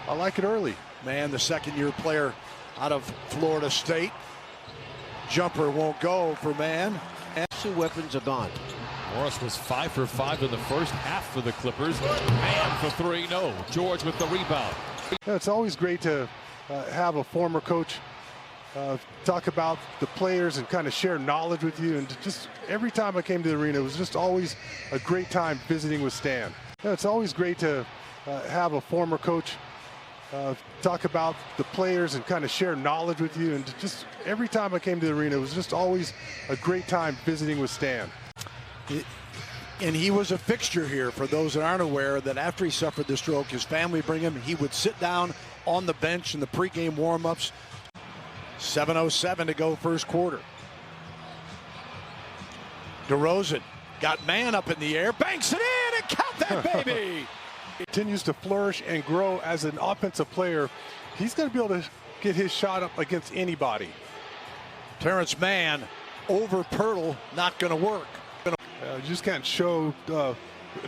I like it early. Man, the second-year player out of Florida State. Jumper won't go for Mann. And 2 weapons are gone. Morris was 5 for 5 in the first half for the Clippers. Mann for 3, no. George with the rebound. Yeah, it's always great to have a former coach talk about the players and kind of share knowledge with you. And just every time I came to the arena, it was just always a great time visiting with Stan. Yeah, it's always great to have a former coach talk about the players and kind of share knowledge with you. And just every time I came to the arena, it was just always a great time visiting with Stan. And he was a fixture here, for those that aren't aware, that after he suffered the stroke, his family bring him. He would sit down on the bench in the pregame warm-ups. 7:07 to go first quarter. DeRozan got Mann up in the air, banks it in, and count that baby! Continues to flourish and grow as an offensive player. He's going to be able to get his shot up against anybody. Terance Mann over Pirtle, not going to work. You just can't show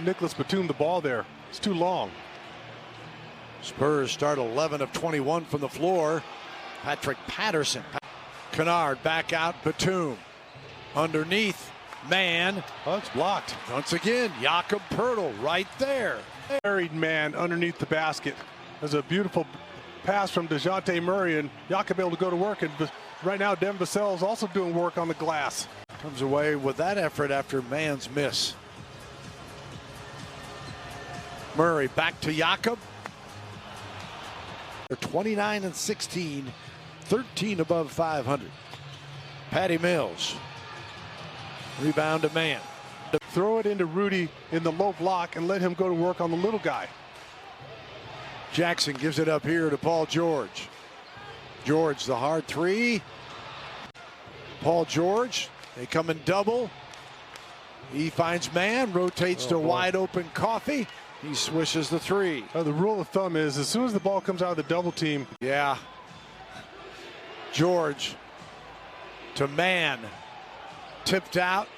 Nicholas Batum the ball there. It's too long. Spurs start 11 of 21 from the floor. Patrick Patterson. Kennard back out. Batum underneath. Mann. Oh, it's blocked. Once again, Jakob Pirtle right there. Buried man underneath the basket. There's a beautiful pass from DeJounte Murray, and Jakob able to go to work. And right now, Devin Vassell is also doing work on the glass. Comes away with that effort after Mann's miss. Murray back to Jakob. They're 29 and 16, 13 above 500. Patty Mills. Rebound to Mann. Throw it into Rudy in the low block and let him go to work on the little guy. Jackson gives it up here to Paul George. George, the hard three. Paul George, they come in double. He finds Mann, rotates to wide open Coffey. He swishes the three. The rule of thumb is as soon as the ball comes out of the double team. Yeah. George to Mann. Tipped out.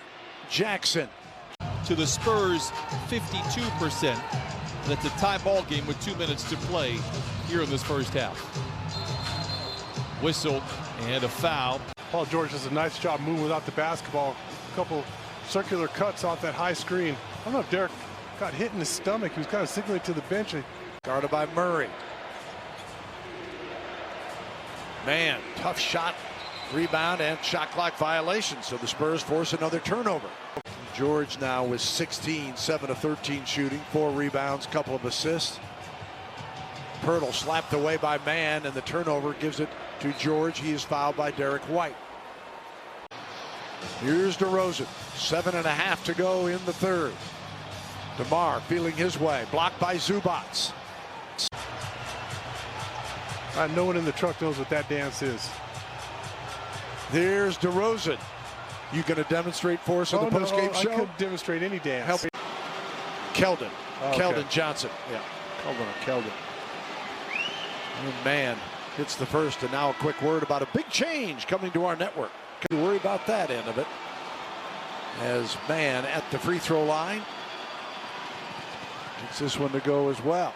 Jackson. To the Spurs, 52%. That's a tie ball game with 2 minutes to play here in this first half. Whistle and a foul. Paul George does a nice job moving without the basketball. A couple circular cuts off that high screen. I don't know if Derek got hit in the stomach. He was kind of signaling to the bench. Guarded by Murray. Mann, tough shot, rebound, and shot clock violation. So the Spurs force another turnover. George now with 16, 7 of 13 shooting, 4 rebounds, couple of assists. Pirtle slapped away by Mann, and the turnover gives it to George. He is fouled by Derek White. Here's DeRozan, 7.5 to go in the third. DeMar feeling his way, blocked by Zubats. No one in the truck knows what that dance is. There's DeRozan. You going to demonstrate for us on the postgame show? I could demonstrate any dance. Keldon. Okay. Keldon Johnson. Yeah, Keldon. And Mann hits the first, and now a quick word about a big change coming to our network. Can you worry about that end of it? As Mann at the free throw line. Gets this one to go as well.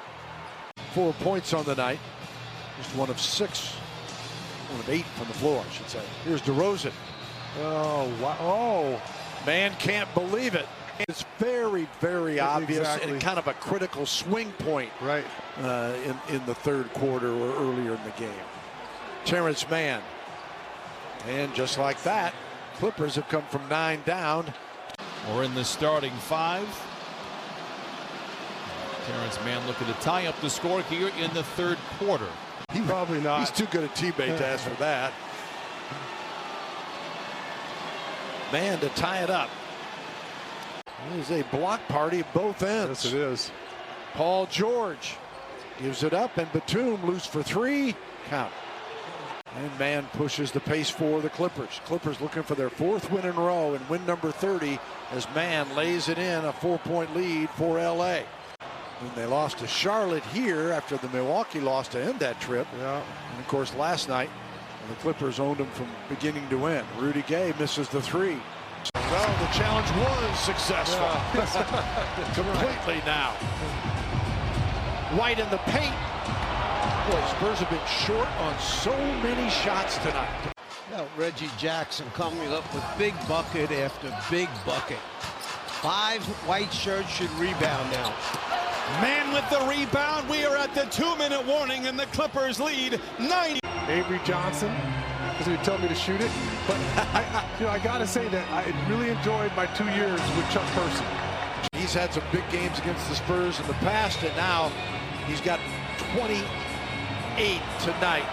4 points on the night. Just one of 8 from the floor, I should say. Here's DeRozan. Oh, wow. Oh. Mann can't believe it. It's very, very obvious, exactly. and kind of a critical swing point right in the third quarter or earlier in the game. Terance Mann. And just like that, Clippers have come from 9 down. We're in the starting 5. Terance Mann looking to tie up the score here in the third quarter. Probably not. He's too good a teammate to ask for that. Mann to tie it up. It is a block party at both ends. Yes, it is. Paul George gives it up, and Batum loose for 3. Count. And Mann pushes the pace for the Clippers. Clippers looking for their 4th win in a row and win number 30 as Mann lays it in, a 4-point lead for LA. And they lost to Charlotte here after the Milwaukee loss to end that trip. Yeah. And of course last night the Clippers owned them from beginning to end. Rudy Gay misses the 3. Well, the challenge was successful. Yeah. Completely now. White in the paint. Boy, Spurs have been short on so many shots tonight. Now, Reggie Jackson coming up with big bucket after big bucket. 5 white shirts should rebound now. Mann with the rebound. We are at the 2-minute warning, and the Clippers lead 90. Avery Johnson, because he would tell me to shoot it. But I got to say that I really enjoyed my 2 years with Chuck Person. He's had some big games against the Spurs in the past, and now he's got 28 tonight.